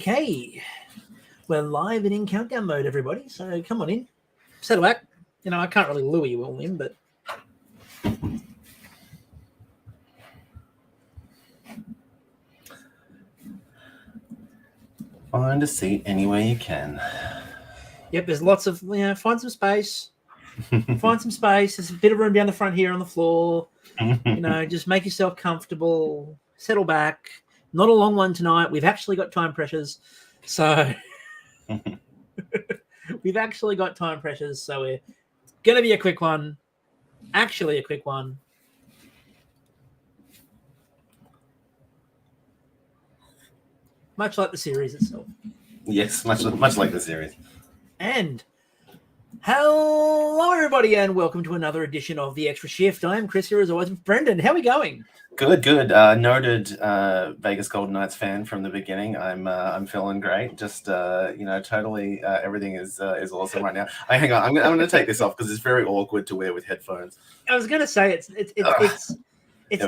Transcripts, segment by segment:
Okay, we're live and in countdown mode, everybody. So come on in, settle back. You know, I can't really lure you all in, but find a seat anywhere you can. Yep, there's lots of find some space. Find some space. There's a bit of room down the front here on the floor. Just make yourself comfortable. Settle back. Not a long one tonight. We've actually got time pressures, so so we're gonna be a quick one. Actually, a quick one. Much like the series itself. Yes, much like the series. And hello, everybody, and welcome to another edition of The Extra Shift. I am Chris here, as always, with Brendon. How are we going? Good. Noted Vegas Golden Knights fan from the beginning. I'm feeling great. Just totally everything is awesome right now. Hang on, I'm going to take this off because it's very awkward to wear with headphones. I was going to say it's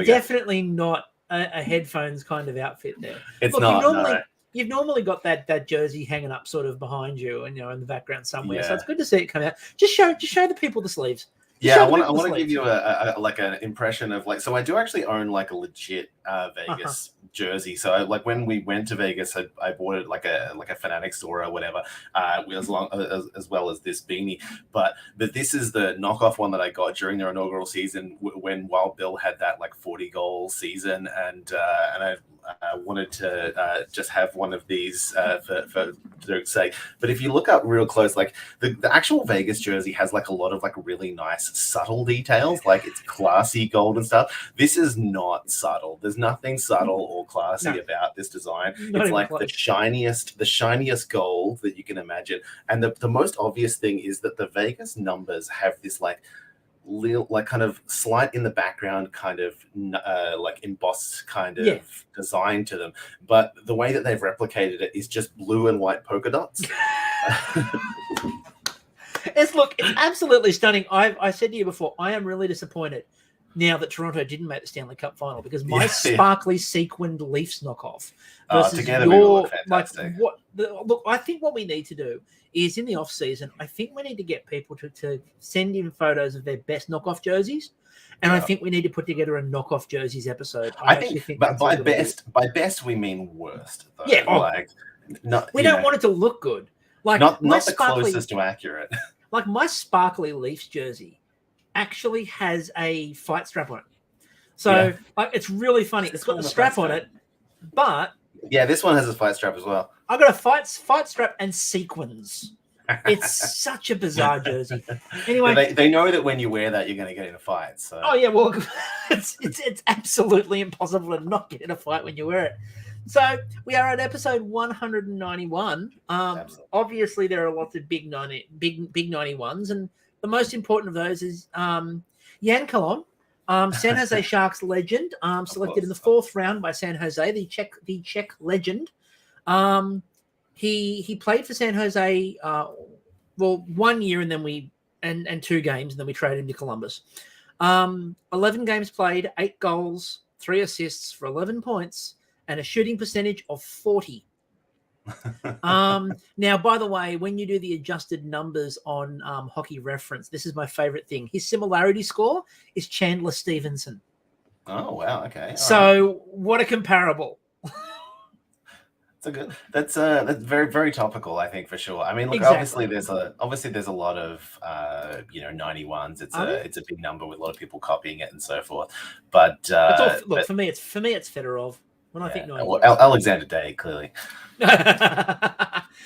definitely not a headphones kind of outfit there. It's not. You've normally got that jersey hanging up sort of behind you and in the background somewhere. Yeah. So it's good to see it come out. Just show the people the sleeves. Yeah, I want to give you an impression of so I do actually own a legit Vegas jersey. So when we went to Vegas, I bought it like a Fanatics store or whatever, as well as this beanie. But this is the knockoff one that I got during their inaugural season when Wild Bill had that 40 goal season, and I wanted to just have one of these for Dirk's sake. But if you look up real close, the actual Vegas jersey has a lot of really nice subtle details, it's classy gold and stuff. This is not subtle. There's nothing subtle or classy about this design. It's the shiniest gold that you can imagine. And the most obvious thing is that the Vegas numbers have this little kind of slight in the background kind of embossed kind of design to them, but the way that they've replicated it is just blue and white polka dots. It's absolutely stunning. I said to you before, I am really disappointed now that Toronto didn't make the Stanley Cup final, because my sparkly sequined Leafs knockoff versus together we look fantastic. I think what we need to do is, in the off season, I think we need to get people to send in photos of their best knockoff jerseys, and I think we need to put together a knockoff jerseys episode. I think but by best we mean worst, though. Yeah, we don't want it to look good. Not the closest to accurate. My sparkly Leafs jersey actually has a fight strap on it. So it's really funny. It's got the strap on it, but this one has a fight strap as well. I've got a fight strap and sequins. It's such a bizarre jersey. Anyway, they know that when you wear that, you're going to get in a fight. So it's absolutely impossible to not get in a fight when you wear it. So we are at episode 191. Obviously, there are lots of big 91s, and the most important of those is Jan Kalon, San Jose Sharks legend, selected in the fourth round by San Jose, the Czech legend. He played for San Jose 1 year, and then and 2 games, and then we traded him to Columbus. 11 games played, 8 goals, 3 assists for 11 points, and a shooting percentage of 40. Now, by the way, when you do the adjusted numbers on Hockey Reference, this is my favorite thing. His similarity score is Chandler Stevenson. Oh, wow. Okay. So what a comparable. That's very, very topical, I think, for sure. I mean, look, obviously there's a lot of 91s. It's a big number with a lot of people copying it and so forth. But for me it's Fedorov. When I think 91. Well, Alexander Day, clearly.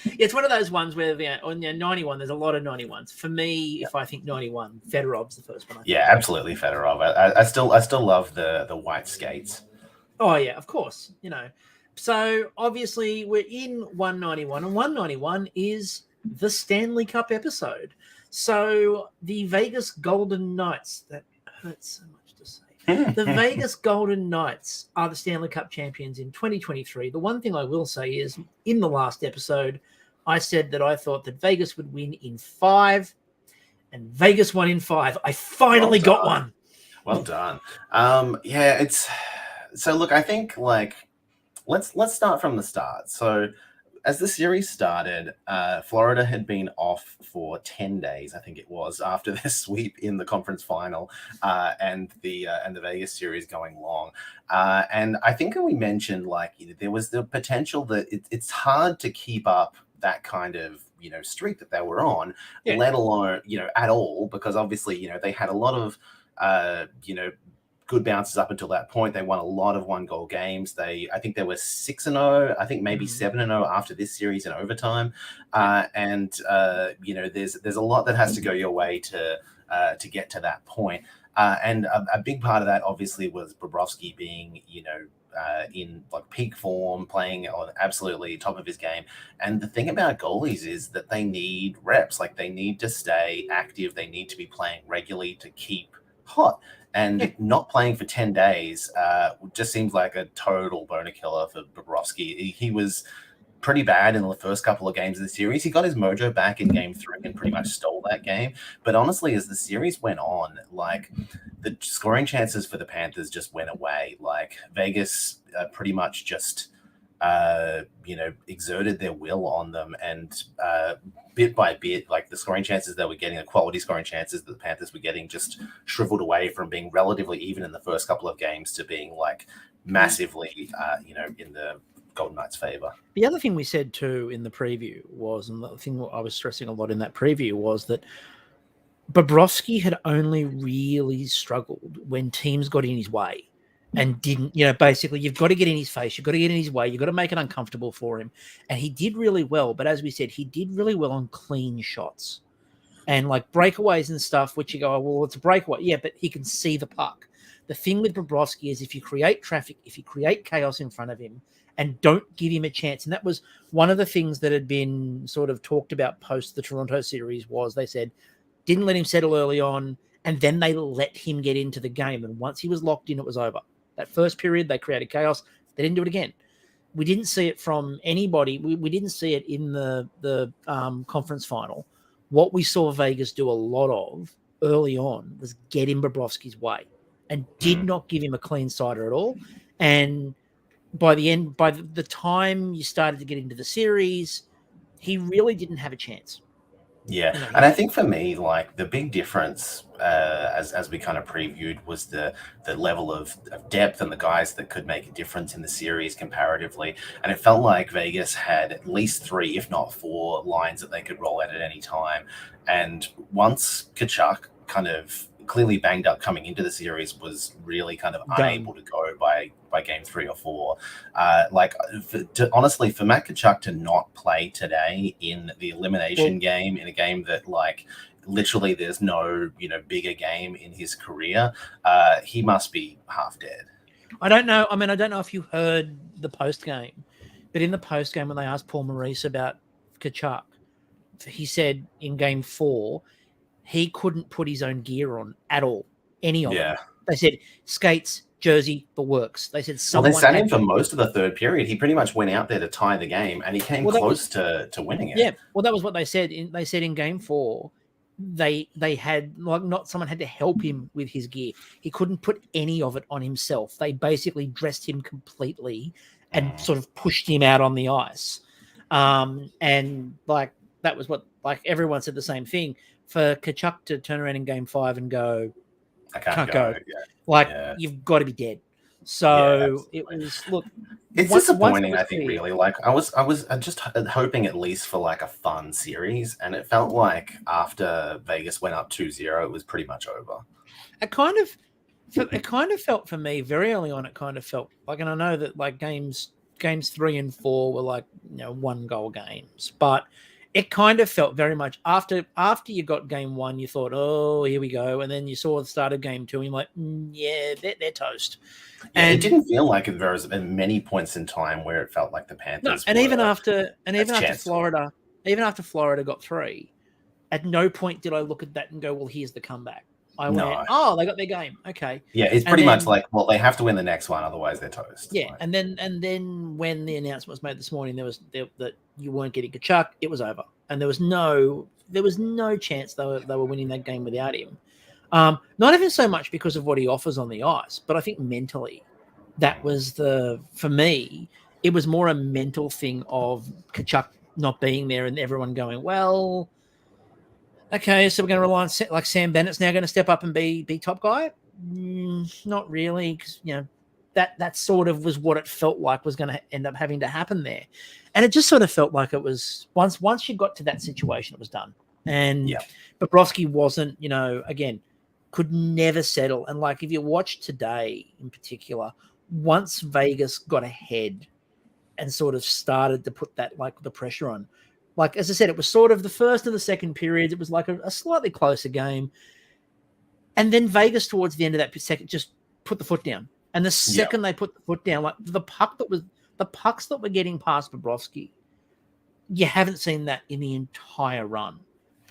It's one of those ones where on 91, there's a lot of 91s. For me, if I think 91, Fedorov's the first one. Absolutely, Fedorov. I still love the white skates. Oh yeah, of course. So obviously we're in 191, and 191 is the Stanley Cup episode. So the Vegas Golden Knights, that hurts so much to say. The Vegas Golden Knights are the Stanley Cup champions in 2023. The one thing I will say is, in the last episode, I said that I thought that Vegas would win in 5, and Vegas won in 5. I finally got one. Well done. It's so. Look, I think let's start from the start. So as the series started, Florida had been off for 10 days, I think it was, after their sweep in the conference final, and the Vegas series going long. And I think we mentioned like there was the potential that it's hard to keep up that kind of streak that they were on, let alone at all, because obviously they had a lot of good bounces up until that point. They won a lot of 1-goal games. I think they were 6-0. I think maybe 7-0 after this series in overtime. And there's a lot that has to go your way to get to that point. And a big part of that obviously was Bobrovsky being in like peak form, playing on absolutely top of his game. And the thing about goalies is that they need reps. Like they need to stay active. They need to be playing regularly to keep hot. And not playing for 10 days just seems like a total boner killer for Bobrovsky. He was pretty bad in the first couple of games of the series. He got his mojo back in game 3 and pretty much stole that game. But honestly, as the series went on, like the scoring chances for the Panthers just went away. Like Vegas pretty much just exerted their will on them, and bit by bit, like the scoring chances they were getting, the quality scoring chances that the Panthers were getting, just shriveled away from being relatively even in the first couple of games to being like massively, in the Golden Knights' favor. The other thing we said too in the preview was, and the thing I was stressing a lot in that preview was that Bobrovsky had only really struggled when teams got in his way. And didn't, basically you've got to get in his face. You've got to get in his way. You've got to make it uncomfortable for him. And he did really well. But as we said, he did really well on clean shots and like breakaways and stuff, which you go, oh, well, it's a breakaway. Yeah, but he can see the puck. The thing with Bobrovsky is if you create traffic, if you create chaos in front of him and don't give him a chance. And that was one of the things that had been sort of talked about post the Toronto series was they said, didn't let him settle early on. And then they let him get into the game. And once he was locked in, it was over. That first period, they created chaos. They didn't do it again. We didn't see it from anybody. We didn't see it in the conference final. What we saw Vegas do a lot of early on was get in Bobrovsky's way and did not give him a clean cider at all. And by the time you started to get into the series, he really didn't have a chance. Yeah, and I think for me, like the big difference, as we kind of previewed, was the level of depth and the guys that could make a difference in the series comparatively. And it felt like Vegas had at least 3, if not 4, lines that they could roll at any time. And once Tkachuk kind of clearly banged up coming into the series, was really kind of unable to go by game 3 or 4. Honestly, for Matt Tkachuk to not play today in the elimination game, in a game that like literally there's no bigger game in his career, he must be half dead. I don't know. I mean, I don't know if you heard the post game, but in the post game when they asked Paul Maurice about Tkachuk, he said in game 4 he couldn't put his own gear on at all, any of it. They said skates, jersey, the works. They said someone. Well, they sat him for most of the third period. He pretty much went out there to tie the game, and he came close to winning it. Yeah, well, that was what they said. They said in game 4, they had someone had to help him with his gear. He couldn't put any of it on himself. They basically dressed him completely and sort of pushed him out on the ice. And like that was what everyone said the same thing. For Tkachuk to turn around in game 5 and go, I can't go. You've got to be dead. So it was, look. It's disappointing, I think, really. Like, I was just hoping at least for, like, a fun series, and it felt like after Vegas went up 2-0, it was pretty much over. It kind of felt for me, very early on, it kind of felt like, and I know that, like, games 3 and 4 were, like, 1-goal games, but it kind of felt very much after you got game 1, you thought, oh, here we go. And then you saw the start of game 2 and you're like, yeah, they're toast. Yeah, and it didn't feel like there was many points in time where it felt like the Panthers. No, even after Florida got 3, at no point did I look at that and go, well, here's the comeback. I went, they got their game. Okay. Yeah, it's pretty much like, well, they have to win the next one, otherwise they're toast. Yeah, and then when the announcement was made this morning, that you weren't getting Tkachuk, it was over, and there was no chance they were winning that game without him. Not even so much because of what he offers on the ice, but I think mentally, that was for me, it was more a mental thing of Kachuk not being there and everyone going, well, okay, so we're going to rely on like Sam Bennett's now going to step up and be top guy. Not really, because that sort of was what it felt like was going to end up having to happen there, and it just sort of felt like it was once you got to that situation, it was done. And Bobrovsky wasn't, again, could never settle. And like if you watch today in particular, once Vegas got ahead and sort of started to put that like the pressure on. Like, as I said, it was sort of the first and the second periods. It was like a slightly closer game. And then Vegas towards the end of that second just put the foot down. And the second they put the foot down, like the pucks that were getting past Bobrovsky, you haven't seen that in the entire run.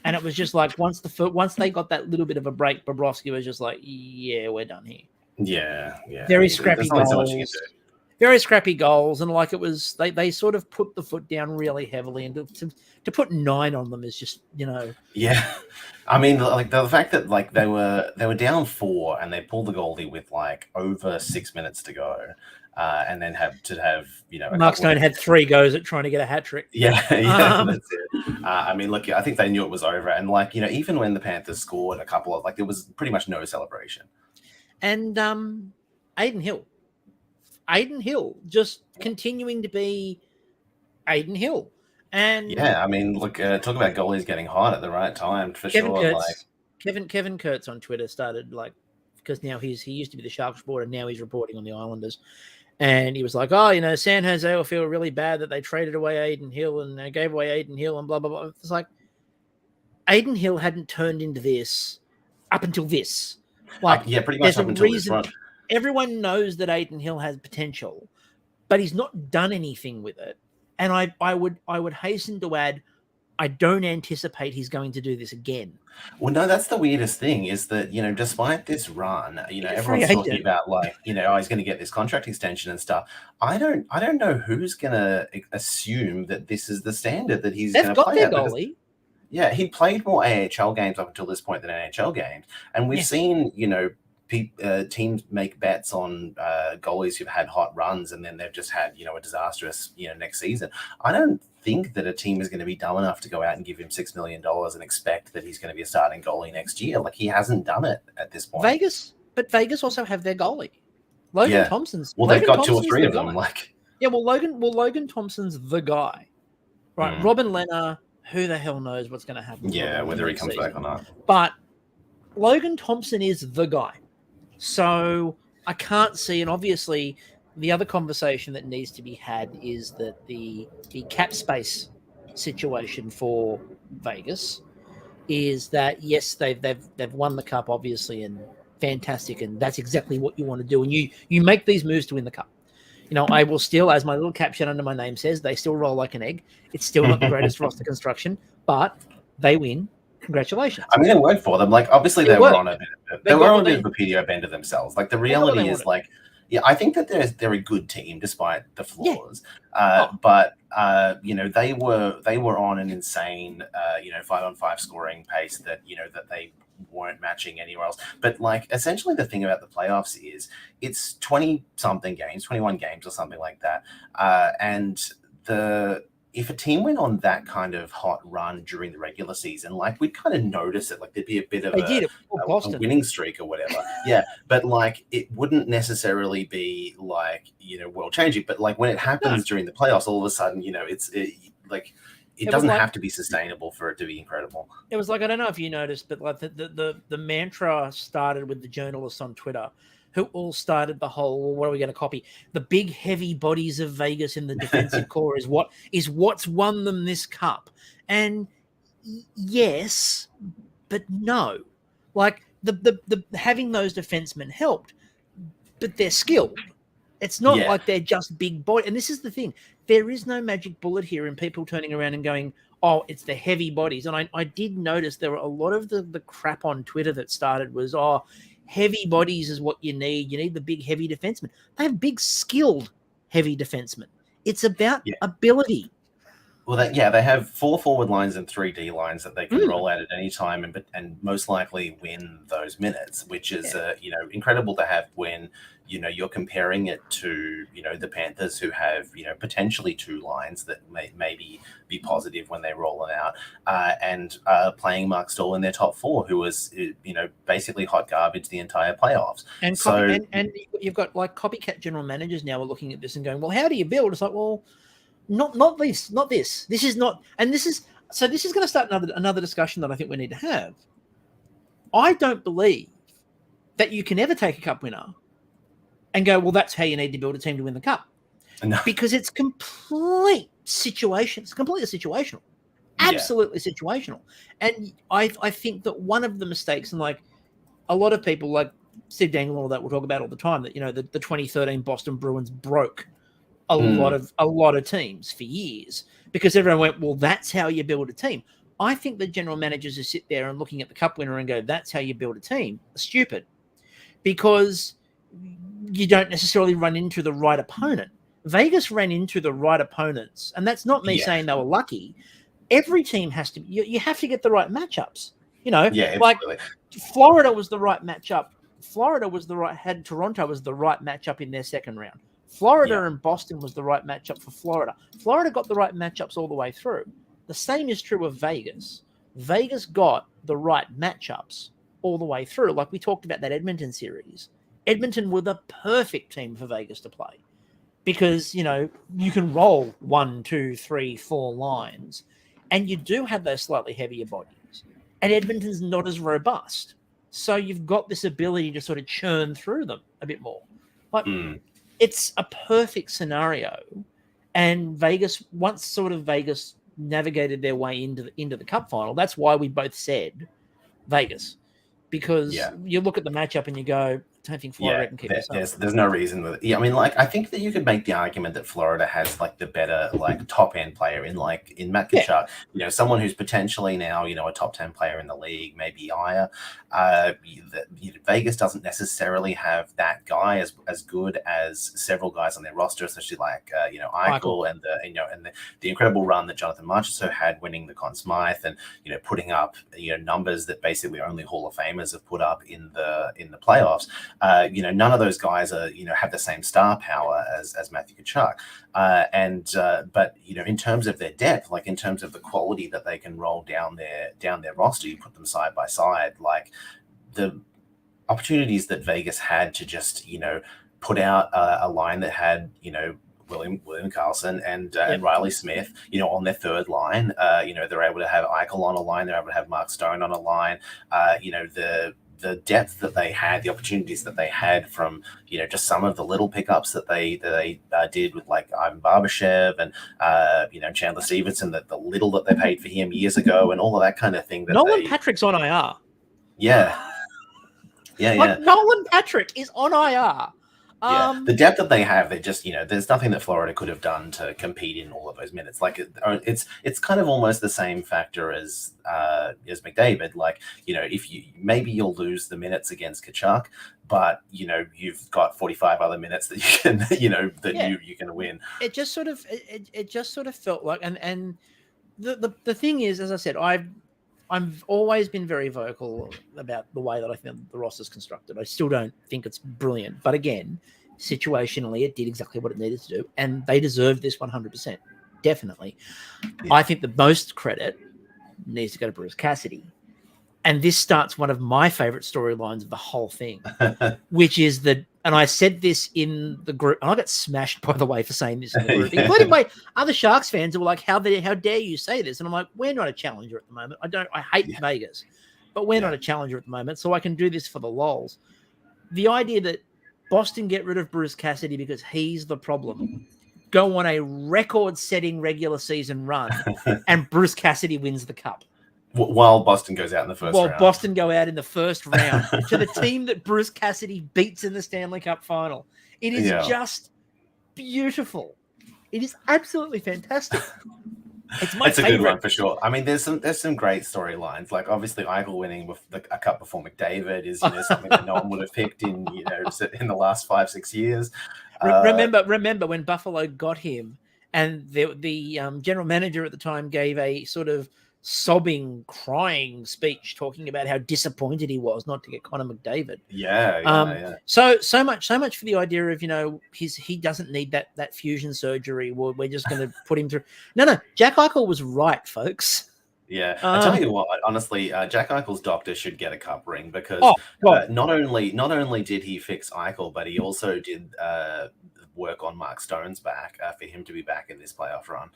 And it was just like once they got that little bit of a break, Bobrovsky was just like, yeah, we're done here. Yeah. Very scrappy goals. Very scrappy goals, and like it was, they sort of put the foot down really heavily, and to put 9 on them is just Yeah, I mean, like the fact that like they were down 4 and they pulled the goalie with like over 6 minutes to go, and then have Mark Stone had 3 goes at trying to get a hat trick. Yeah, that's it. I mean, look, I think they knew it was over, and like even when the Panthers scored a couple of there was pretty much no celebration. And Aiden Hill just continuing to be Aiden Hill. And yeah, I mean, look, talk about goalies getting hot at the right time for Kevin sure. Kurtz, Kevin Kurtz on Twitter started because now he used to be the Sharks reporter, and now he's reporting on the Islanders. And he was like, San Jose will feel really bad that they traded away Aiden Hill and they gave away Aiden Hill and blah, blah, blah. It's like Aiden Hill hadn't turned into this up until this. Pretty much up until this run. Everyone knows that Aiden Hill has potential, but he's not done anything with it. And I would hasten to add, I don't anticipate he's going to do this again. Well, no, that's the weirdest thing is that, despite this run, everyone's talking about he's going to get this contract extension and stuff. I don't know who's going to assume that this is the standard that he's going to play at. Goalie. Yeah, he played more AHL games up until this point than NHL games. And we've seen, teams make bets on goalies who've had hot runs and then they've just had, a disastrous, next season. I don't think that a team is going to be dumb enough to go out and give him $6 million and expect that he's going to be a starting goalie next year. Like, he hasn't done it at this point. Vegas also have their goalie. Logan Thompson's. Well, they've got 2 or 3 of them. Logan Thompson's the guy. Right. Robin Lehner, who the hell knows what's going to happen? Yeah, whether he comes back or not. But Logan Thompson is the guy. So I can't see, and obviously the other conversation that needs to be had is that the cap space situation for Vegas is that, yes, they've won the cup, obviously, and fantastic, and that's exactly what you want to do. And you make these moves to win the cup. I will still, as my little caption under my name says, they still roll like an egg. It's still not the greatest roster construction, but they win. Congratulations. I mean, it worked for them. Like, obviously, they were on a bit of a PDO bend of themselves. Like, the reality is, I think that they're a good team despite the flaws. But they were on an insane 5-on-5 scoring pace that that they weren't matching anywhere else. But essentially, the thing about the playoffs is it's 20-something games, 21 games or something like that, and if a team went on that kind of hot run during the regular season, we'd kind of notice it. There'd be a bit of a winning streak or whatever. Yeah, but it wouldn't necessarily be world changing. But when it happens during the playoffs, all of a sudden, it doesn't have to be sustainable for it to be incredible. It was I don't know if you noticed, but the mantra started with the journalists on Twitter, who all started the whole, what are we going to copy? The big heavy bodies of Vegas in the defensive core is what's won them this cup. And yes, but no. The having those defensemen helped, but they're skilled. It's not like they're just big body. And this is the thing. There is no magic bullet here in people turning around and going, oh, it's the heavy bodies. And I did notice there were a lot of the crap on Twitter that started was, heavy bodies is what you need. You need the big, heavy defensemen. They have big, skilled, heavy defensemen. It's about ability. Well, they have 4 forward lines and 3 D lines that they can roll out at any time and most likely win those minutes, which is incredible to have when you're comparing it to the Panthers, who have potentially 2 lines that may maybe be positive when they roll it out, and playing Mark Stoll in their top 4, who was basically hot garbage the entire playoffs. And and you've got like copycat general managers now are looking at this and going, well, how do you build? It's like, well, not this. This is not, and this is going to start another discussion that I think we need to have. I don't believe that you can ever take a cup winner and go, well, that's how you need to build a team to win the cup. No. Because it's complete situation. It's completely situational. Absolutely situational. And I think that one of the mistakes, and like a lot of people like Steve Dangle and all that will talk about all the time, that the 2013 Boston Bruins broke a lot of teams for years because everyone went, well, that's how you build a team. I think the general managers who sit there and looking at the cup winner and go, that's how you build a team, are stupid, because you don't necessarily run into the right opponent. Vegas ran into the right opponents, and that's not me saying they were lucky. Every team has to. You have to get the right matchups. Like Florida was the right matchup. Had Toronto as the right matchup in their second round. Florida and Boston was the right matchup for Florida. Florida got the right matchups all the way through. The same is true of Vegas. Vegas got the right matchups all the way through. Like we talked about that Edmonton series. Edmonton were the perfect team for Vegas to play because, you can roll 1, 2, 3, 4 lines and you do have those slightly heavier bodies. And Edmonton's not as robust. So you've got this ability to sort of churn through them a bit more. Like, it's a perfect scenario. And Vegas, once Vegas navigated their way into the cup final, that's why we both said Vegas. Because you look at the matchup and you go, I don't think Florida can keep this up. There's no reason with it. Yeah, I mean, I think that you could make the argument that Florida has the better top end player in Matt Tkachuk. Someone who's potentially now a top 10 player in the league, maybe higher. Vegas doesn't necessarily have that guy as good as several guys on their roster, especially Eichel and the incredible run that Jonathan Marchessault had, winning the Conn Smythe and putting up numbers that basically only Hall of Famers have put up in the playoffs. None of those guys are have the same star power as Matthew Tkachuk, but in terms of their depth, in terms of the quality that they can roll down their roster, you put them side by side, the opportunities that Vegas had to just put out a line that had William Karlsson and Riley Smith, on their third line. They're able to have Eichel on a line. They're able to have Mark Stone on a line. The depth that they had, the opportunities that they had from, just some of the little pickups that they did with Ivan Barbashev and, Chandler Stevenson, the little that they paid for him years ago and all of that kind of thing. Nolan Patrick's on IR. Yeah. Nolan Patrick is on IR. The depth that they have, they just, there's nothing that Florida could have done to compete in all of those minutes. It's kind of almost the same factor as McDavid. If maybe you'll lose the minutes against Tkachuk, but you've got 45 other minutes that you can, you can win. It just sort of felt like, and the thing is, as I said, I've always been very vocal about the way that I think the roster's constructed. I still don't think it's brilliant. But again, situationally, it did exactly what it needed to do. And they deserve this 100%. Definitely. Yeah. I think the most credit needs to go to Bruce Cassidy. And this starts one of my favorite storylines of the whole thing, which is that, and I said this in the group, and I got smashed, by the way, for saying this in the group, including my other Sharks fans who were like, how dare you say this? And I'm like, we're not a challenger at the moment. I hate Vegas, but we're not a challenger at the moment, so I can do this for the lols. The idea that Boston get rid of Bruce Cassidy because he's the problem, go on a record-setting regular season run, and Bruce Cassidy wins the cup. While Boston goes out in the first round. While Boston go out in the first round to the team that Bruce Cassidy beats in the Stanley Cup final. It is just beautiful. It is absolutely fantastic. It's my favorite. A good one for sure. I mean, there's some great storylines. Obviously, Eichel winning with a cup before McDavid is something that no one would have picked in the last 5-6 years. Remember when Buffalo got him, and the general manager at the time gave a sort of sobbing, crying speech talking about how disappointed he was not to get Connor McDavid. Yeah. So much for the idea of, he doesn't need that fusion surgery. We're just going to put him through. No, Jack Eichel was right, folks. Yeah, I tell you what, honestly, Jack Eichel's doctor should get a cup ring because not only did he fix Eichel, but he also did work on Mark Stone's back for him to be back in this playoff run.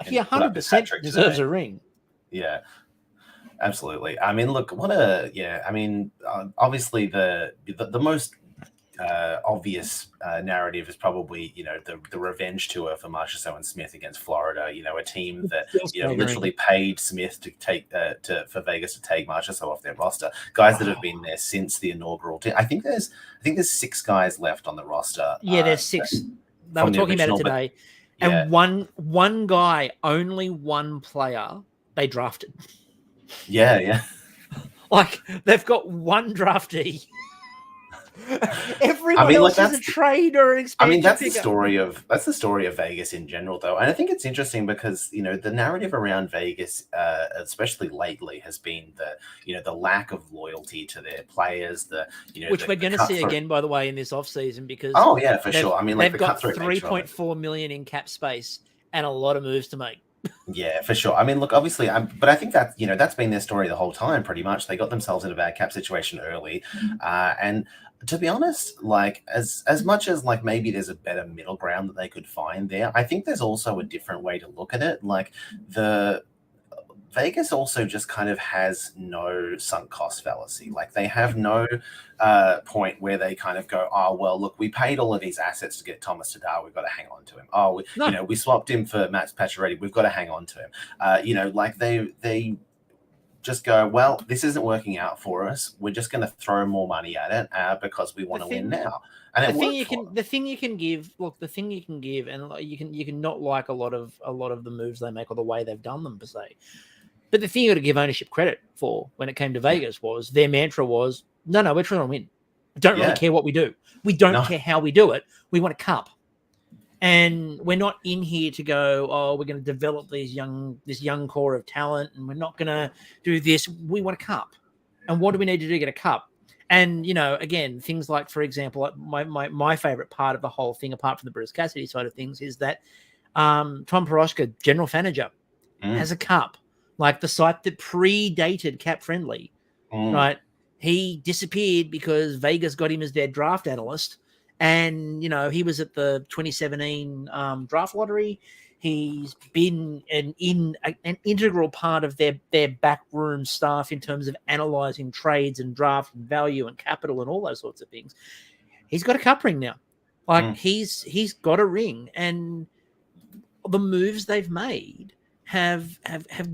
He 100% deserves a ring. Yeah, absolutely. I mean, look, obviously the most obvious narrative is probably the revenge tour for Marchessault and Smith against Florida. A team that literally paid Smith to take for Vegas to take Marchessault off their roster. Guys that have been there since the inaugural. I think there's 6 guys left on the roster. Yeah, there's 6. They were talking about it today, and one guy, only one player they drafted. Yeah. Like they've got one draftee. Everyone else is a trade or an expansion. That's the story of Vegas in general, though, and I think it's interesting because the narrative around Vegas, especially lately, has been the lack of loyalty to their players. Which we're going to see again, by the way, in this offseason because for sure. I mean, they've got $3.4 million in cap space and a lot of moves to make. Yeah, for sure. I mean, look, obviously, but I think that that's been their story the whole time. Pretty much, they got themselves in a bad cap situation early, and to be honest, like as much as like maybe there's a better middle ground that they could find there, I think there's also a different way to look at it. Like the Vegas also just kind of has no sunk cost fallacy. Like they have no point where they kind of go, oh, well, look, we paid all of these assets to get Thomas Tatar. We've got to hang on to him. Oh, we swapped him for Matt Pacioretty. We've got to hang on to him. Like they just go, well, this isn't working out for us. We're just going to throw more money at it because we want to win now. And the thing you can give, and you can not like a lot of the moves they make or the way they've done them per se. But the thing you got to give ownership credit for when it came to Vegas was their mantra was, no, we're trying to win. We don't really care what we do. We don't care how we do it. We want a cup. And we're not in here to go, oh, we're going to develop this young core of talent, and we're not going to do this. We want a cup. And what do we need to do to get a cup? And, again, things like, for example, my favorite part of the whole thing, apart from the Bruce Cassidy side of things, is that Tom Poroshka, general manager, has a cup. Like the site that predated Cap Friendly, right? He disappeared because Vegas got him as their draft analyst. And, he was at the 2017 draft lottery. He's been an integral part of their backroom staff in terms of analyzing trades and draft and value and capital and all those sorts of things. He's got a cup ring now. Like he's got a ring, and the moves they've made have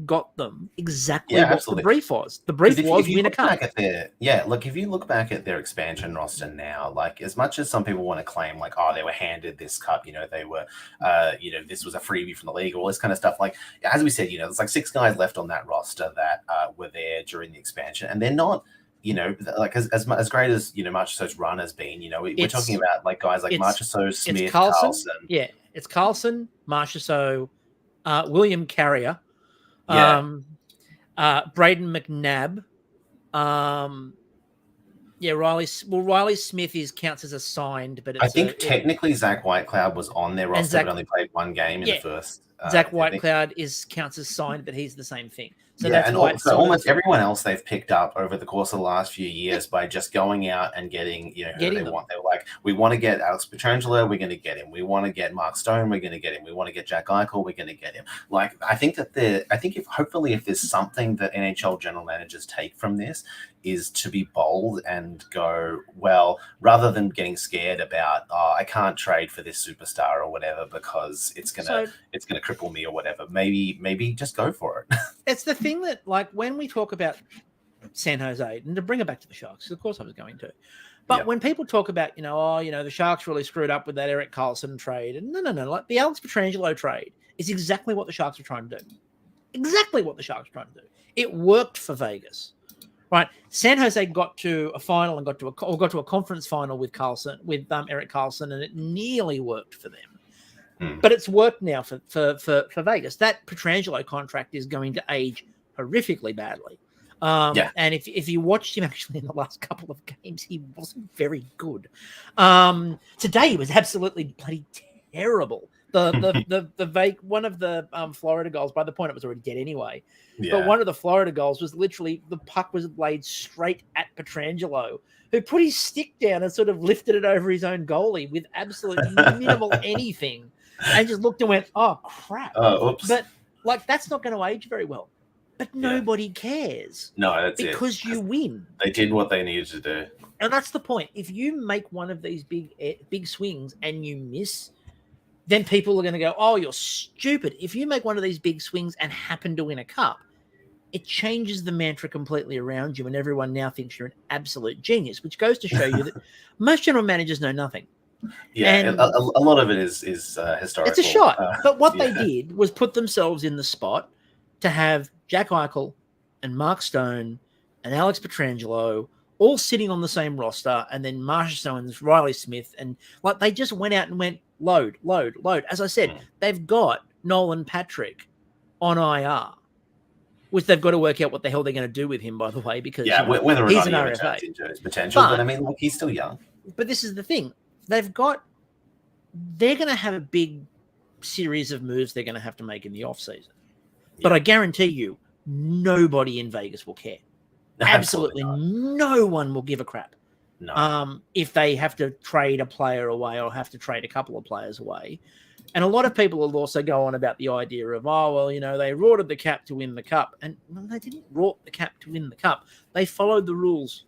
got them exactly what absolutely. The brief was. The brief was win a cup. If you look back at their expansion roster now, like as much as some people want to claim like, oh, they were handed this cup, they were, this was a freebie from the league, all this kind of stuff. Like, as we said, there's like 6 guys left on that roster that were there during the expansion, and they're not, like as great as, Marchessault's run has been, we're talking about like guys like Marchessault, Smith, Carlson. Yeah, it's Carlson, Marchessault, William Carrier, Brayden McNabb, Riley Smith counts as assigned, but I think technically Zach Whitecloud was on their roster, but only played 1 game in the first. Zach Whitecloud counts as signed, but he's the same thing. So that's why almost everyone else they've picked up over the course of the last few years by just going out and getting, who they want. They were like, we want to get Alex Pietrangelo, we're going to get him. We want to get Mark Stone, we're going to get him. We want to get Jack Eichel, we're going to get him. Like, I think if there's something that NHL general managers take from this is to be bold and go, well, rather than getting scared about, oh, I can't trade for this superstar or whatever because it's gonna cripple me or whatever. Maybe just go for it. It's the thing that, like, when we talk about San Jose, and to bring it back to the Sharks, of course I was going to, but when people talk about, the Sharks really screwed up with that Erik Karlsson trade, and no, like the Alex Pietrangelo trade is exactly what the Sharks were trying to do. Exactly what the Sharks were trying to do. It worked for Vegas. Right, San Jose got to a final and got to a conference final with Erik Karlsson, and it nearly worked for them. But it's worked now for Vegas. That Pietrangelo contract is going to age horrifically badly. And if you watched him actually in the last couple of games, he wasn't very good. Today he was absolutely bloody terrible. One of the Florida goals, by the point it was already dead anyway. Yeah. But one of the Florida goals was literally the puck was laid straight at Pietrangelo, who put his stick down and sort of lifted it over his own goalie with absolute minimal anything, and just looked and went, "Oh crap!" Oops. But like that's not going to age very well. But nobody cares. No, that's because you win. They did what they needed to do, and that's the point. If you make one of these big swings and you miss, then people are going to go, "Oh, you're stupid." If you make one of these big swings and happen to win a cup, it changes the mantra completely around you, and everyone now thinks you're an absolute genius, which goes to show you that most general managers know nothing. Yeah, and a lot of it is historical. It's a shot. But what they did was put themselves in the spot to have Jack Eichel and Mark Stone and Alex Pietrangelo all sitting on the same roster, and then Marsha Stone's, Riley Smith, and like they just went out and went load. As I said, they've got Nolan Patrick on IR, which they've got to work out what the hell they're going to do with him, by the way, because whether or he's not an RFA. Into his potential, but I mean, look, he's still young. But this is the thing. They're going to have a big series of moves they're going to have to make in the offseason. But I guarantee you, nobody in Vegas will care. Absolutely no one will give a crap. No. If they have to trade a player away or have to trade a couple of players away. And a lot of people will also go on about the idea of, they rorted the cap to win the cup. And they didn't rort the cap to win the cup. They followed the rules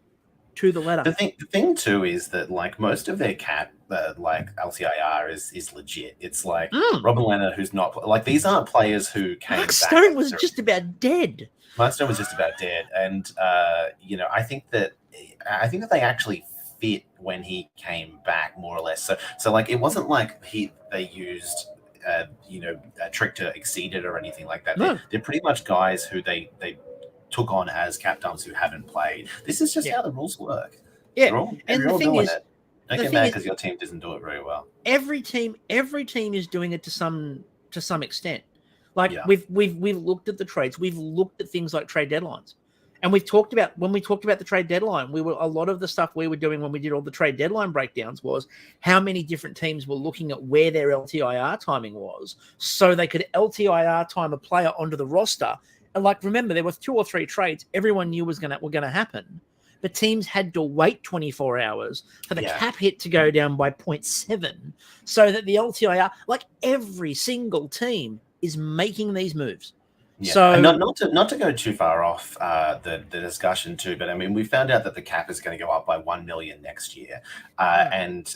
to the letter. The thing too is that like most of their cap, like LTIR is legit. It's like Robin Leonard, who's not like these aren't players who came. Mark Stone was just about dead. Mark Stone was just about dead, and I think that they actually fit when he came back more or less. So like it wasn't like they used a trick to exceed it or anything like that. No. They're pretty much guys who they took on as captains who haven't played. This is just how the rules work. Yeah, they're all doing it. Don't get mad because your team doesn't do it very well. Every team is doing it to some extent. Like we've looked at the trades, we've looked at things like trade deadlines, and when we talked about the trade deadline, a lot of the stuff we were doing when we did all the trade deadline breakdowns was how many different teams were looking at where their LTIR timing was, so they could LTIR time a player onto the roster. And like, remember, there were 2 or 3 trades everyone knew were going to happen. But teams had to wait 24 hours for the cap hit to go down by 0.7 so that the LTIR, like every single team, is making these moves. Yeah. So and not to go too far off the discussion too, but I mean, we found out that the cap is going to go up by 1 million next year. And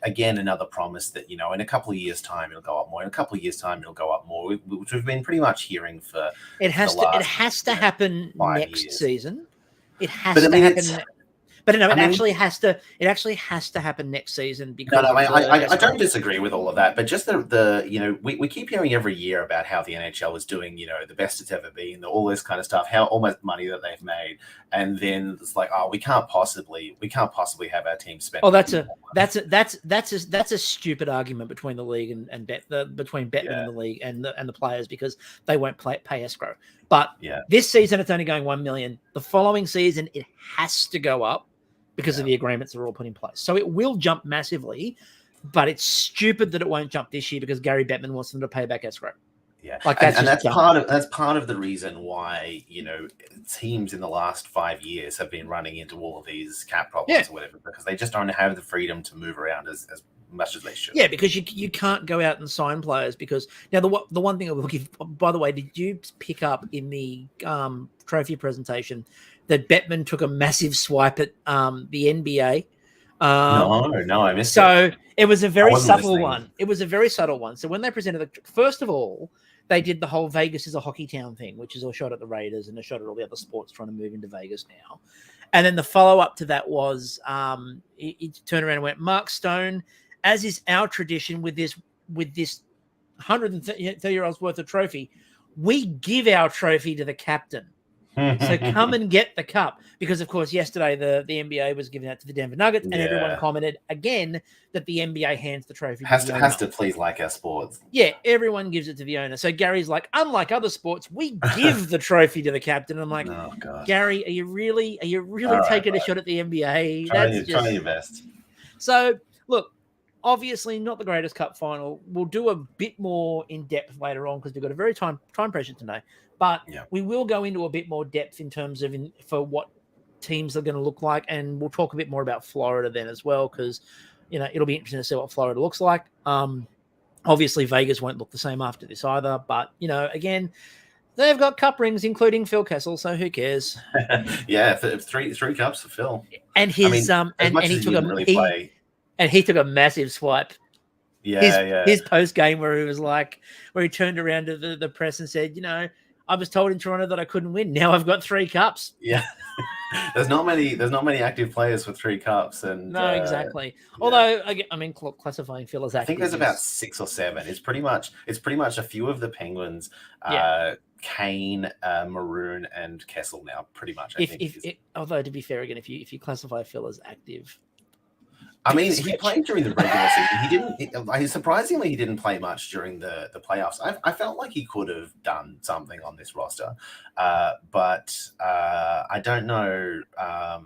again, another promise that, in a couple of years' time, it'll go up more. In a couple of years' time, it'll go up more, which we've been pretty much hearing for it has to happen next season. It has to happen. But no, it actually has to happen next season because I don't disagree with all of that, but just we keep hearing every year about how the NHL is doing, the best it's ever been, all this kind of stuff, how all much money that they've made, and then it's like, we can't possibly have our team spend. Oh, that's a stupid argument between the league and between Bettman and the league and the players because they won't pay escrow. But this season it's only going 1 million. The following season it has to go up because of the agreements that are all put in place. So it will jump massively, but it's stupid that it won't jump this year because Gary Bettman wants them to pay back escrow. Yeah, that's part of the reason why teams in the last 5 years have been running into all of these cap problems or whatever because they just don't have the freedom to move around as much as they should. Yeah, because you can't go out and sign players because now the one thing I will give. By the way, did you pick up in the trophy presentation that Bettman took a massive swipe at the NBA? No, I missed it. So it was a very subtle one. It was a very subtle one. So when they presented first of all, they did the whole Vegas is a hockey town thing, which is a shot at the Raiders and a shot at all the other sports trying to move into Vegas now. And then the follow-up to that was he turned around and went, Mark Stone, as is our tradition with this 130-year-olds worth of trophy, we give our trophy to the captain. So come and get the cup. Because, of course, yesterday the NBA was giving that to the Denver Nuggets, and everyone commented again that the NBA hands the trophy to the owner. Has to please like our sports. Yeah, everyone gives it to the owner. So Gary's like, unlike other sports, we give the trophy to the captain. I'm like, oh, God. Gary, are you really taking a shot at the NBA? Try your best. So, look, obviously not the greatest cup final. We'll do a bit more in depth later on because we've got a very time pressure today. But we will go into a bit more depth in terms of for what teams are going to look like, and we'll talk a bit more about Florida then as well, because it'll be interesting to see what Florida looks like. Obviously Vegas won't look the same after this either, but again, they've got cup rings, including Phil Kessel, so who cares? Yeah, three cups for Phil, and his and he took he took a massive swipe. His post game where he turned around to the press and said, I was told in Toronto that I couldn't win. Now I've got 3 cups. Yeah. There's not many active players with 3 cups, and no, exactly. Although I mean, classifying Phil as active, I think there's about 6 or 7. It's pretty much a few of the Penguins, Kane, Maroon, and Kessel now. Pretty much. Although to be fair, again, if you classify Phil as active. I mean, he played during the regular season. Surprisingly, he didn't play much during the playoffs. I felt like he could have done something on this roster, but I don't know. I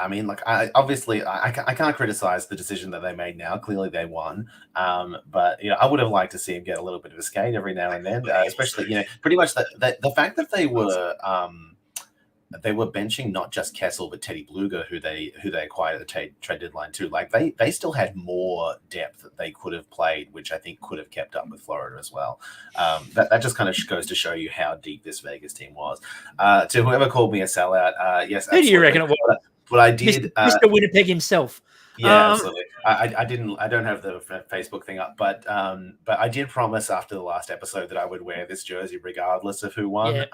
mean, I can't criticize the decision that they made now. Clearly, they won, but I would have liked to see him get a little bit of a skate every now and then, especially pretty much the fact that they were benching not just Kessel but Teddy Bluger, who they acquired at the trade deadline too. Like they still had more depth that they could have played, which I think could have kept up with Florida as well. That just kind of goes to show you how deep this Vegas team was. To whoever called me a sellout, yes, who do you reckon it was? But I did, Mr. Winnipeg himself. Yeah, absolutely. I don't have the Facebook thing up, but I did promise after the last episode that I would wear this jersey regardless of who won. Yeah.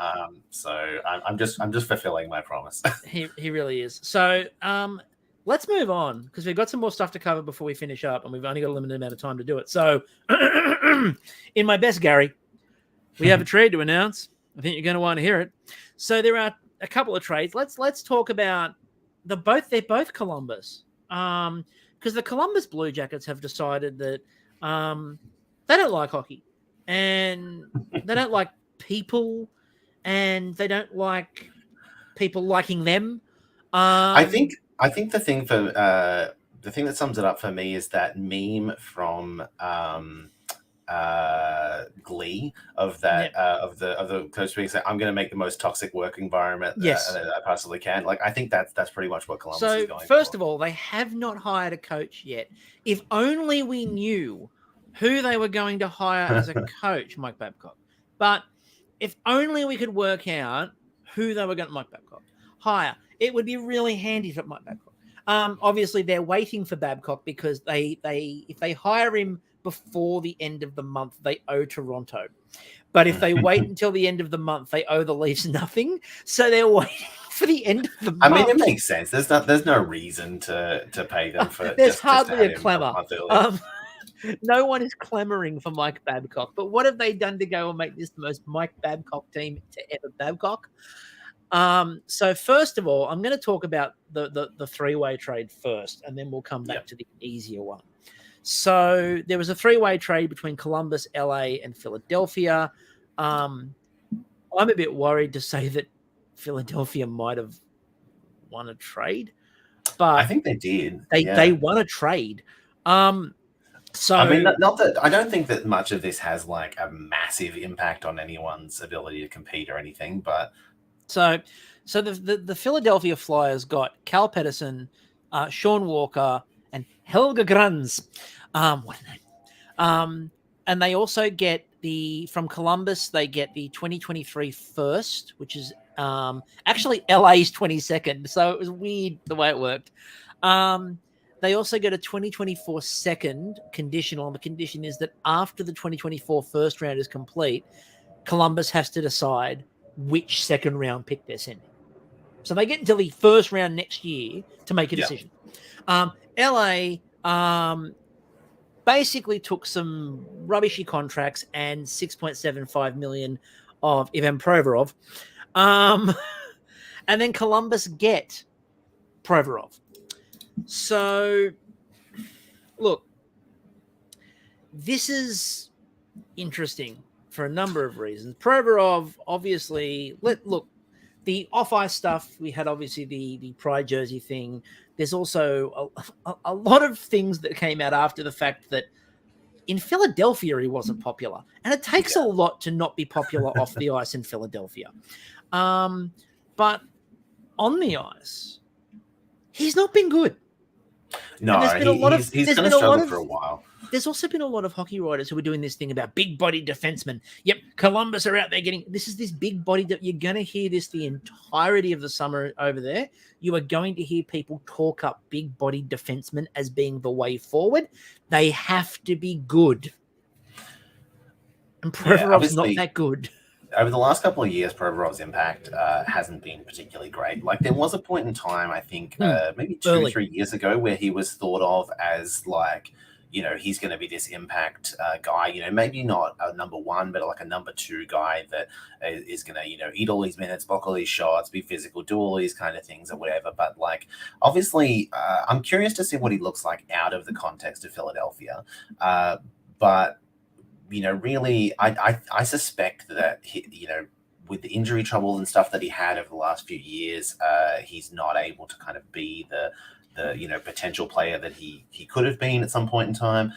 So I'm just fulfilling my promise. He really is. So let's move on because we've got some more stuff to cover before we finish up, and we've only got a limited amount of time to do it. So in my best, Gary, we have a trade to announce. I think you're going to want to hear it. So there are a couple of trades. Let's talk about they're both Columbus. Because the Columbus Blue Jackets have decided that they don't like hockey, and they don't like people, and they don't like people liking them. I think the thing that sums it up for me is that meme from Glee of the coach being said, I'm going to make the most toxic work environment that I possibly can. Like I think that's pretty much what Columbus is going for. First of all, they have not hired a coach yet. If only we knew who they were going to hire as a coach, Mike Babcock. But if only we could work out who they were going to Mike Babcock hire, it would be really handy for Mike Babcock. Obviously, they're waiting for Babcock because if they hire him before the end of the month, they owe Toronto. But if they wait until the end of the month, they owe the Leafs nothing. So they're waiting for the end of the month. I mean, it makes sense. There's no reason to pay them for. There's hardly a clamor. No one is clamoring for Mike Babcock. But what have they done to go and make this the most Mike Babcock team to ever Babcock? So first of all, I'm going to talk about the three-way trade first, and then we'll come back to the easier one. So there was a three-way trade between Columbus, LA, and Philadelphia. I'm a bit worried to say that Philadelphia might have won a trade, but I think they did. They won a trade. So I mean, not that I don't think that much of this has like a massive impact on anyone's ability to compete or anything, but so the Philadelphia Flyers got Cal Peterson, Sean Walker, and Helga Grans. What a name. And they also get from Columbus, they get the 2023 first, which is actually LA's 22nd. So it was weird the way it worked. They also get a 2024 second conditional. And the condition is that after the 2024 first round is complete, Columbus has to decide which second round pick they're sending. So they get until the first round next year to make a decision. LA basically took some rubbishy contracts and $6.75 million of Ivan Provorov. And then Columbus get Provorov. So, look, this is interesting for a number of reasons. Provorov, obviously, look, the off-ice stuff, we had obviously the Pride jersey thing. There's also a lot of things that came out after the fact that in Philadelphia he wasn't popular. And it takes a lot to not be popular off the ice in Philadelphia. But on the ice, he's not been good. No, he's going to struggle for a while. There's also been a lot of hockey writers who are doing this thing about big body defensemen. Yep, Columbus are out there getting this big body that you're going to hear this the entirety of the summer over there. You are going to hear people talk up big body defensemen as being the way forward. They have to be good. And Provorov's not that good. Over the last couple of years, Provorov's impact hasn't been particularly great. Like there was a point in time, I think maybe 2 or 3 years ago, where he was thought of as like, he's going to be this impact guy, maybe not a number one, but like a number two guy that is going to, eat all these minutes, block all these shots, be physical, do all these kind of things or whatever. But like, obviously, I'm curious to see what he looks like out of the context of Philadelphia. But really, I suspect that, with the injury troubles and stuff that he had over the last few years, he's not able to kind of be the potential player that he could have been at some point in time.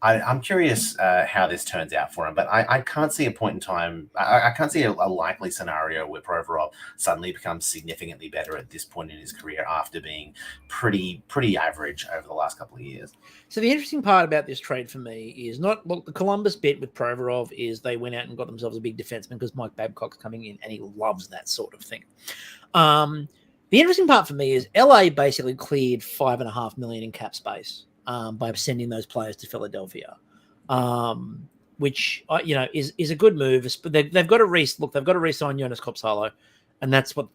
I'm curious how this turns out for him, but I can't see a point in time. I can't see a likely scenario where Provorov suddenly becomes significantly better at this point in his career after being pretty average over the last couple of years. So the interesting part about this trade for me is the Columbus bit with Provorov is they went out and got themselves a big defenseman because Mike Babcock's coming in and he loves that sort of thing. The interesting part for me is LA basically cleared $5.5 million in cap space by sending those players to Philadelphia, which is a good move. But they've got to re-sign Jonas Kopsalo, and that's what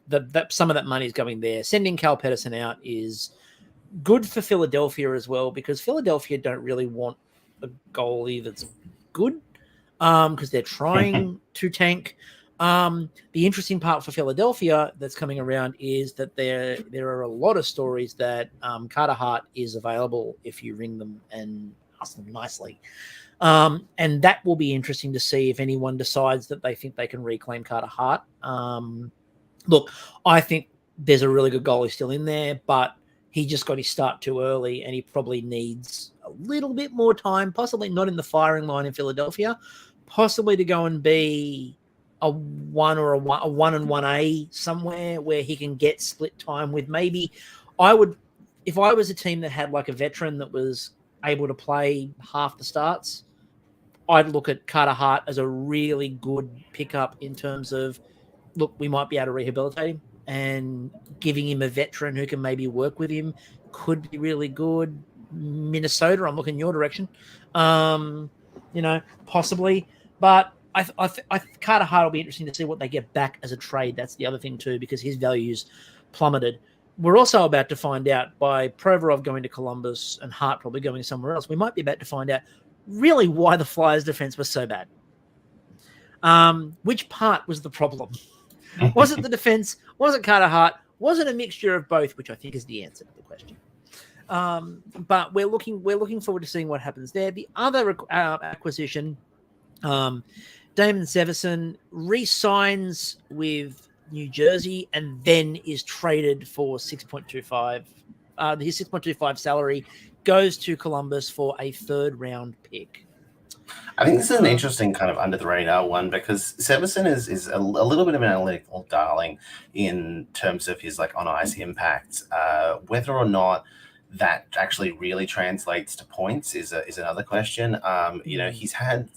some of that money is going there. Sending Cal Peterson out is good for Philadelphia as well because Philadelphia don't really want a goalie that's good because they're trying to tank. The interesting part for Philadelphia that's coming around is that there are a lot of stories that Carter Hart is available if you ring them and ask them nicely. And that will be interesting to see if anyone decides that they think they can reclaim Carter Hart. Look, I think there's a really good goalie still in there, but he just got his start too early and he probably needs a little bit more time, possibly not in the firing line in Philadelphia, possibly to go and be a 1 or a 1 and 1A somewhere where he can get split time with. Maybe if I was a team that had like a veteran that was able to play half the starts, I'd look at Carter Hart as a really good pickup in terms of, look, we might be able to rehabilitate him and giving him a veteran who can maybe work with him could be really good. Minnesota, I'm looking your direction, possibly, but I Carter Hart will be interesting to see what they get back as a trade. That's the other thing too, because his value's plummeted. We're also about to find out by Provorov going to Columbus and Hart probably going somewhere else. We might be about to find out really why the Flyers' defense was so bad. Which part was the problem? Was it the defense? Was it Carter Hart? Was it a mixture of both? Which I think is the answer to the question. But we're looking forward to seeing what happens there. The other acquisition. Damon Severson re-signs with New Jersey and then is traded for 6.25. His 6.25 salary goes to Columbus for a third-round pick. I think this is an interesting kind of under-the-radar one because Severson is a little bit of an analytical darling in terms of his like on-ice impact. Whether or not that actually really translates to points is another question. He's had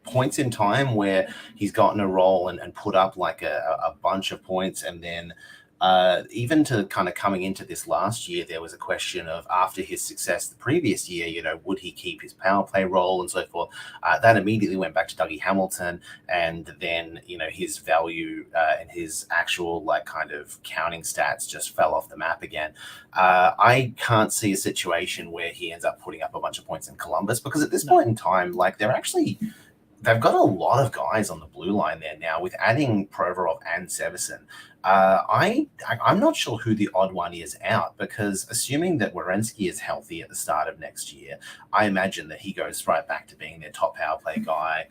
points in time where he's gotten a role and put up like a bunch of points, and then even to kind of coming into this last year, there was a question of after his success the previous year, would he keep his power play role and so forth. That immediately went back to Dougie Hamilton, and then his value and his actual like kind of counting stats just fell off the map again. I can't see a situation where he ends up putting up a bunch of points in Columbus because at this point in time, like they're they've got a lot of guys on the blue line there now with adding Provorov and Severson. I'm not sure who the odd one is out, because assuming that Werenski is healthy at the start of next year, I imagine that he goes right back to being their top power play guy.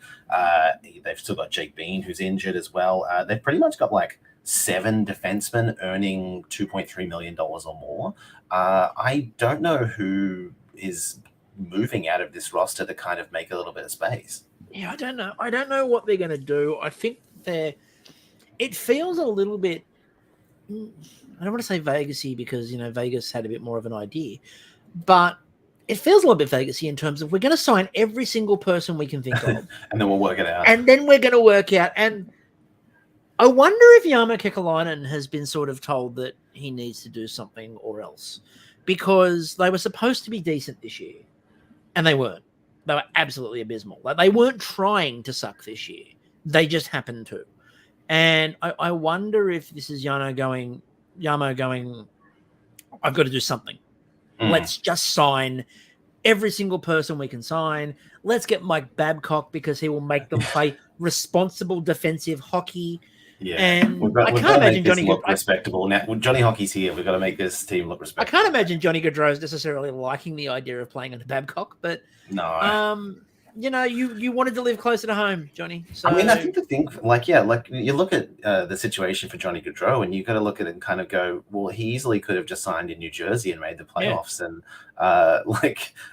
They've still got Jake Bean, who's injured as well. They've pretty much got like 7 defensemen earning $2.3 million or more. I don't know who is moving out of this roster to kind of make a little bit of space. Yeah, I don't know. I don't know what they're going to do. I think it feels a little bit, I don't want to say Vegas-y because, Vegas had a bit more of an idea, but it feels a little bit Vegas-y in terms of we're going to sign every single person we can think of. And then we'll work it out. And then we're going to work out. And I wonder if Jarmo Kekalainen has been sort of told that he needs to do something or else, because they were supposed to be decent this year and they weren't. They were absolutely abysmal. Like, they weren't trying to suck this year. They just happened to. And I wonder if this is Jarmo going, I've got to do something. Let's just sign every single person we can sign. Let's get Mike Babcock because he will make them play responsible defensive hockey. Yeah, and we've got to make this look respectable. Now, Johnny Hockey's here. We've got to make this team look respectable. I can't imagine Johnny Gaudreau's necessarily liking the idea of playing under Babcock, but no. You wanted to live closer to home, Johnny. So, I mean, I think the thing, you look at the situation for Johnny Gaudreau, and you've got to look at it and kind of go, well, he easily could have just signed in New Jersey and made the playoffs, and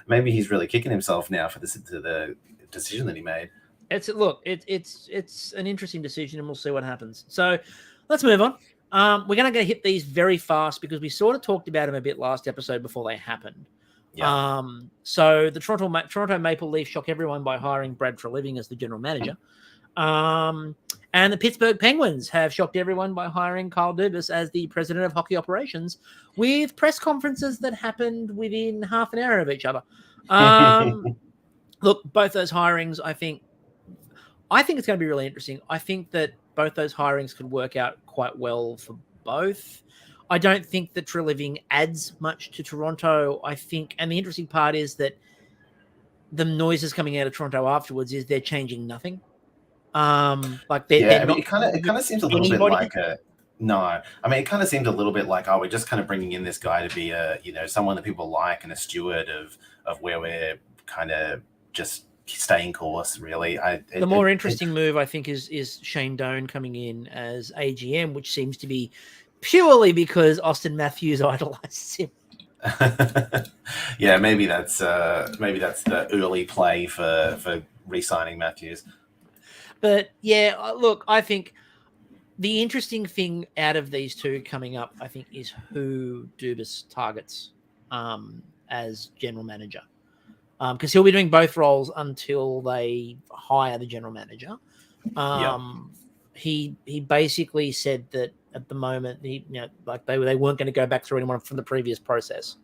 maybe he's really kicking himself now for the decision that he made. It's an interesting decision, and we'll see what happens. So let's move on. We're going to hit these very fast because we sort of talked about them a bit last episode before they happened. Yeah. So the Toronto Maple Leafs shock everyone by hiring Brad Treliving as the general manager. And the Pittsburgh Penguins have shocked everyone by hiring Kyle Dubas as the president of hockey operations, with press conferences that happened within half an hour of each other. Look, both those hirings, I think it's going to be really interesting. I think that both those hirings could work out quite well for both. I don't think that Treliving adds much to Toronto. I think, and the interesting part is that the noises coming out of Toronto afterwards is they're changing nothing. It kind of seems a little bit like it kind of seemed a little bit like, we're just kind of bringing in this guy to be someone that people like and a steward of where we're kind of just staying course, really. The more interesting move, I think, is Shane Doan coming in as AGM, which seems to be purely because Austin Matthews idolizes him. Yeah, maybe that's the early play for re-signing Matthews. But yeah, look, I think the interesting thing out of these two coming up, I think, is who Dubas targets as general manager. Because he'll be doing both roles until they hire the general manager. He basically said that at the moment, they weren't going to go back through anyone from the previous process,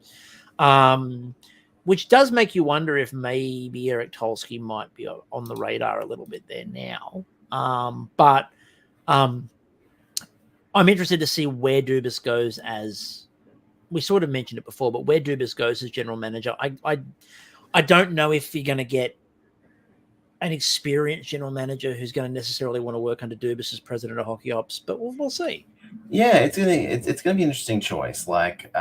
which does make you wonder if maybe Eric Tolsky might be on the radar a little bit there now. But I'm interested to see where Dubas goes as we sort of mentioned it before, but where Dubas goes as general manager. I don't know if you're going to get an experienced general manager who's going to necessarily want to work under Dubas as president of hockey ops, but we'll see. Yeah, it's gonna be an interesting choice. Like,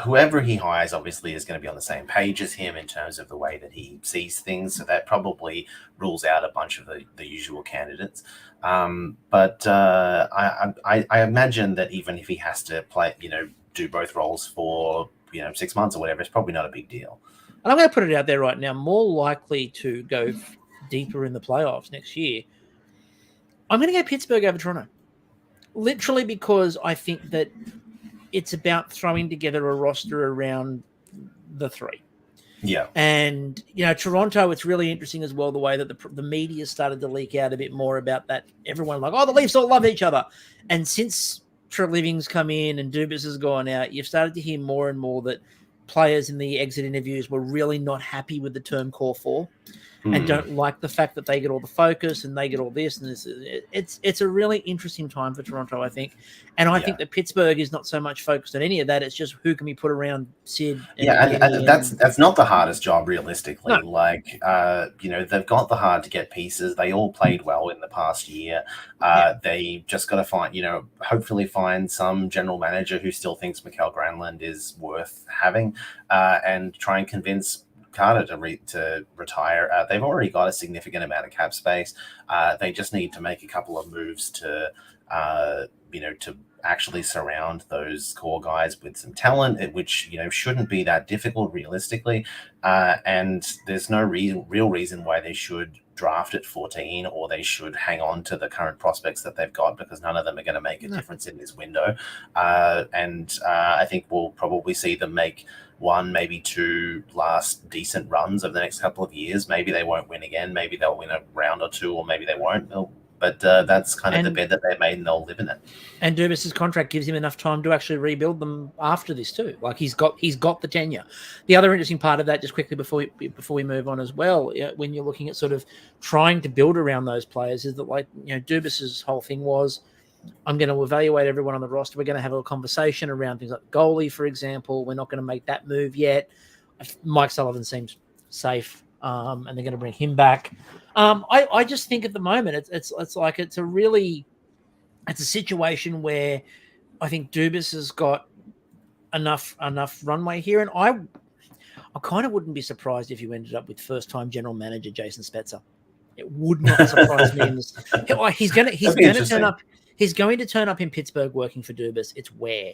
whoever he hires obviously is going to be on the same page as him in terms of the way that he sees things. So that probably rules out a bunch of the usual candidates. But I imagine that even if he has to do both roles for 6 months or whatever, it's probably not a big deal. And I'm going to put it out there right now, more likely to go deeper in the playoffs next year. I'm going to go Pittsburgh over Toronto. Literally because I think that it's about throwing together a roster around the three. Yeah. And, Toronto, it's really interesting as well, the way that the media started to leak out a bit more about that. Everyone the Leafs all love each other. And since Treliving's come in and Dubas has gone out, you've started to hear more and more that players in the exit interviews were really not happy with the term core four. and don't like the fact that they get all the focus and they get all this and this. It's a really interesting time for Toronto, I think. And I think that Pittsburgh is not so much focused on any of that. It's just who can we put around Sid. And that's not the hardest job, realistically. No. Like, they've got the hard to get pieces. They all played well in the past year. They just got to find, hopefully find some general manager who still thinks Mikael Granlund is worth having, and try and convince Carter to retire. They've already got a significant amount of cap space. They just need to make a couple of moves to actually surround those core guys with some talent, which shouldn't be that difficult realistically. And there's no real reason why they should draft at 14 or they should hang on to the current prospects that they've got, because none of them are going to make a difference in this window. And I think we'll probably see them make one, maybe two last decent runs over the next couple of years. Maybe they won't win again. Maybe they'll win a round or two, or maybe they won't. But that's kind of the bed that they made, and they'll live in it. And Dubas's contract gives him enough time to actually rebuild them after this too. Like he's got the tenure. The other interesting part of that, just quickly before we move on as well, when you're looking at sort of trying to build around those players, is that Dubas's whole thing was, I'm going to evaluate everyone on the roster. We're going to have a conversation around things like goalie, for example. We're not going to make that move yet. Mike Sullivan seems safe, and they're going to bring him back. I just think at the moment it's a situation where I think Dubas has got enough runway here, and I kind of wouldn't be surprised if you ended up with first-time general manager Jason Spezza. It would not surprise me. He's going to turn up. He's going to turn up in Pittsburgh working for Dubas. It's where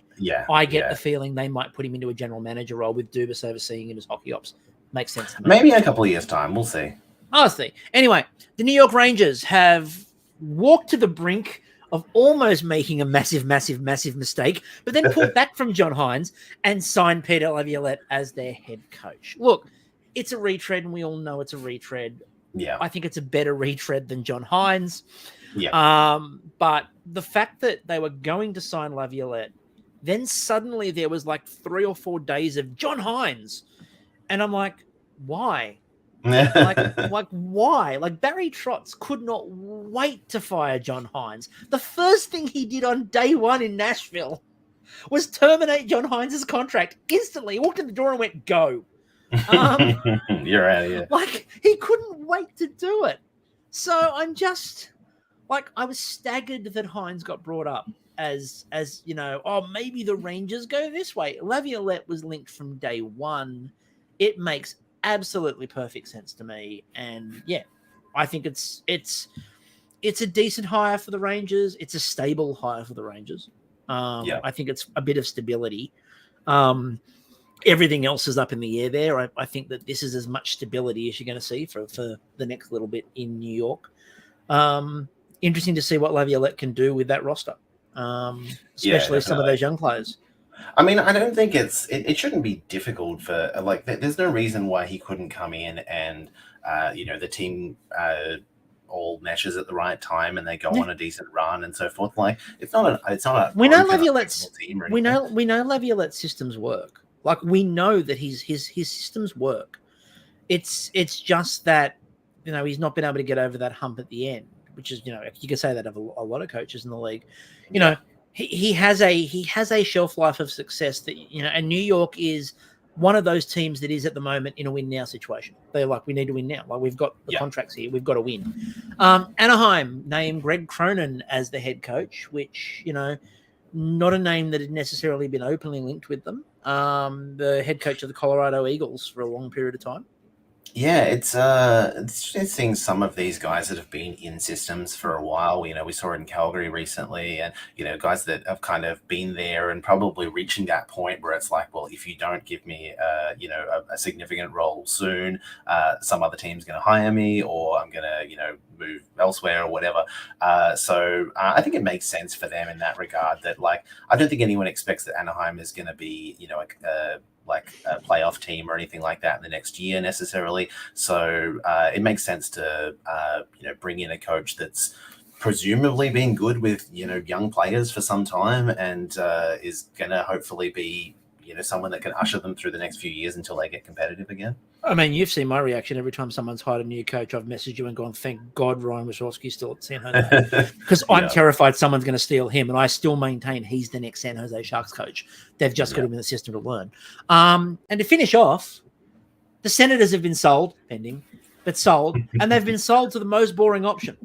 I get the feeling they might put him into a general manager role with Dubas overseeing him as hockey ops. Makes sense to me. Maybe in a couple of years' time. We'll see. I'll see. Anyway, the New York Rangers have walked to the brink of almost making a massive mistake, but then pulled back from John Hines and signed Peter Laviolette as their head coach. Look, it's a retread, and we all know it's a retread. Yeah. I think it's a better retread than John Hines. Yeah. But the fact that they were going to sign Laviolette, then suddenly there was like 3 or 4 days of John Hines. And I'm like, why? like why? Like Barry Trotz could not wait to fire John Hines. The first thing he did on day one in Nashville was terminate John Hines' contract instantly. He walked in the door and went, go. You're out of here. Like he couldn't wait to do it. So I'm just I was staggered that Hines got brought up as maybe the Rangers go this way. Laviolette was linked from day one. It makes absolutely perfect sense to me, and I think it's a decent hire for the Rangers. It's a stable hire for the Rangers. I think it's a bit of stability. Everything else is up in the air there. I think that this is as much stability as you're going to see for the next little bit in New York. Interesting to see what Laviolette can do with that roster, especially some of those young players. I mean, I don't think it shouldn't be difficult for there's no reason why he couldn't come in and the team all meshes at the right time and they go on a decent run and so forth. Like it's not a we know Laviolette's team. We know Laviolette's systems work. Like we know that his systems work. It's just that he's not been able to get over that hump at the end, which is you can say that of a lot of coaches in the league. He has a shelf life of success that and New York is one of those teams that is at the moment in a win now situation. They're like, we need to win now. Like we've got the contracts here, we've got to win. Anaheim named Greg Cronin as the head coach, which not a name that had necessarily been openly linked with them. The head coach of the Colorado Eagles for a long period of time. Yeah, it's seeing some of these guys that have been in systems for a while. We saw it in Calgary recently, and guys that have kind of been there and probably reaching that point where it's like, well, if you don't give me a significant role soon, some other team's going to hire me, or I'm going to move elsewhere or whatever. So I think it makes sense for them in that regard. That I don't think anyone expects that Anaheim is going to be a playoff team or anything like that in the next year necessarily. So it makes sense to bring in a coach that's presumably been good with young players for some time and is going to hopefully be someone that can usher them through the next few years until they get competitive again? I mean, you've seen my reaction every time someone's hired a new coach. I've messaged you and gone, "Thank God Ryan Wachowski's still at San Jose," because I'm terrified someone's going to steal him, and I still maintain he's the next San Jose Sharks coach. They've just got him in the system to learn. And to finish off, the Senators have been sold, pending, but sold, and they've been sold to the most boring option.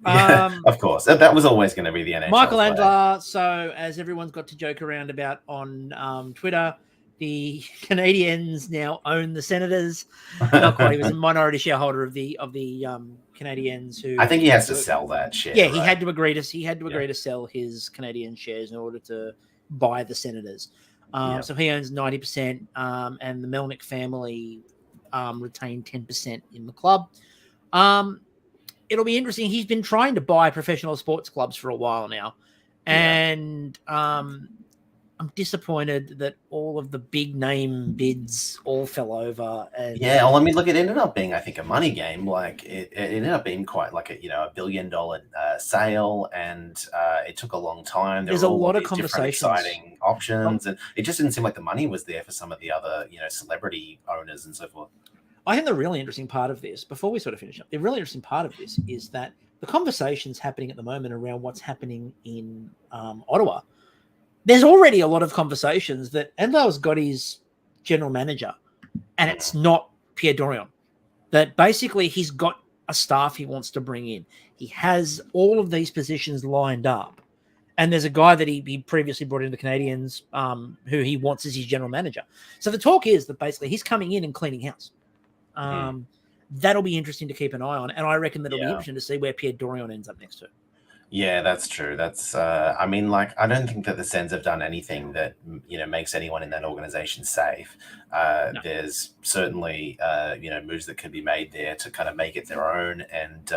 Of course, that was always going to be the NHL. Michael Andler. So, as everyone's got to joke around about on Twitter, the Canadiens now own the Senators. Not quite. He was a minority shareholder of the Canadiens. Who I think he has to sell that share. Yeah, right? he had to agree to sell his Canadian shares in order to buy the Senators. So he owns 90%, and the Melnick family retained 10% in the club. It'll be interesting. He's been trying to buy professional sports clubs for a while now, and I'm disappointed that all of the big name bids all fell over. And well, I mean, look, it ended up being, I think, a money game. Like it ended up being quite like a $1 billion sale, and it took a long time. There's a lot of conversations, exciting options, and it just didn't seem like the money was there for some of the other celebrity owners and so forth. I think the really interesting part of this, before we sort of finish up, the really interesting part of this is that the conversations happening at the moment around what's happening in Ottawa. There's already a lot of conversations that Endler's got his general manager, and it's not Pierre Dorion. That basically he's got a staff he wants to bring in. He has all of these positions lined up, and there's a guy that he previously brought into the Canadiens who he wants as his general manager. So the talk is that basically he's coming in and cleaning house. That'll be interesting to keep an eye on, and I reckon that'll be interesting to see where Pierre Dorion ends up next to. Yeah, that's true. That's, I mean, like, I don't think that the Sens have done anything that, makes anyone in that organization safe. No. There's certainly, moves that could be made there to kind of make it their own and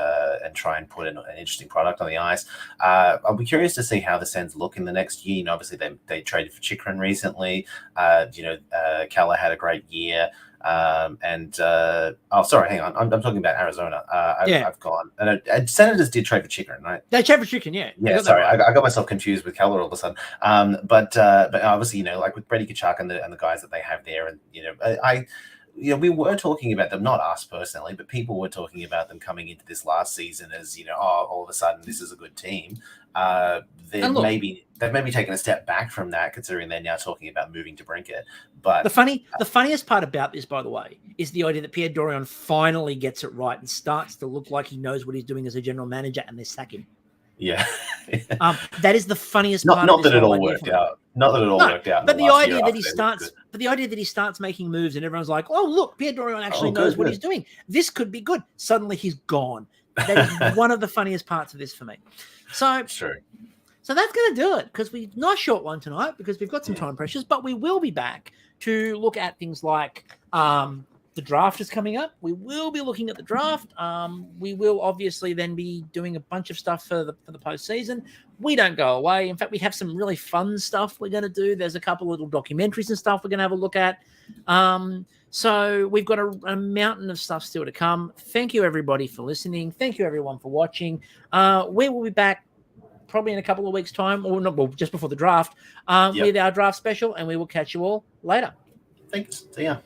try and put an interesting product on the ice. I'll be curious to see how the Sens look in the next year. Obviously they traded for Chychrun recently. Kala had a great year. Sorry, hang on. I'm talking about Arizona. I've gone. And Senators did trade for Chychrun, right? They traded for Chychrun, yeah. Yeah, sorry, right. I got myself confused with Keller all of a sudden. But obviously, like with Brady Tkachuk and the guys that they have there, and we were talking about them, not us personally, but people were talking about them coming into this last season as all of a sudden this is a good team. They've maybe taken a step back from that, considering they're now talking about moving to Brinket. But the funniest part about this, by the way, is the idea that Pierre Dorion finally gets it right and starts to look like he knows what he's doing as a general manager, and they sack him. Yeah. That is the funniest part. Not that it all worked out. Not that it all worked out. But the idea that he starts making moves and everyone's like, "Oh, look, Pierre Dorion actually knows what he's doing. This could be good." Suddenly he's gone. That is one of the funniest parts of this for me. So it's true. So that's going to do it, because we're not a short one tonight because we've got some time pressures, but we will be back to look at things like the draft is coming up. We will be looking at the draft. We will obviously then be doing a bunch of stuff for the postseason. We don't go away. In fact, we have some really fun stuff we're going to do. There's a couple of little documentaries and stuff we're going to have a look at. So we've got a mountain of stuff still to come. Thank you, everybody, for listening. Thank you, everyone, for watching. We will be back probably in a couple of weeks' time, or not, well, just before the draft, with our draft special, and we will catch you all later. Thanks. See ya.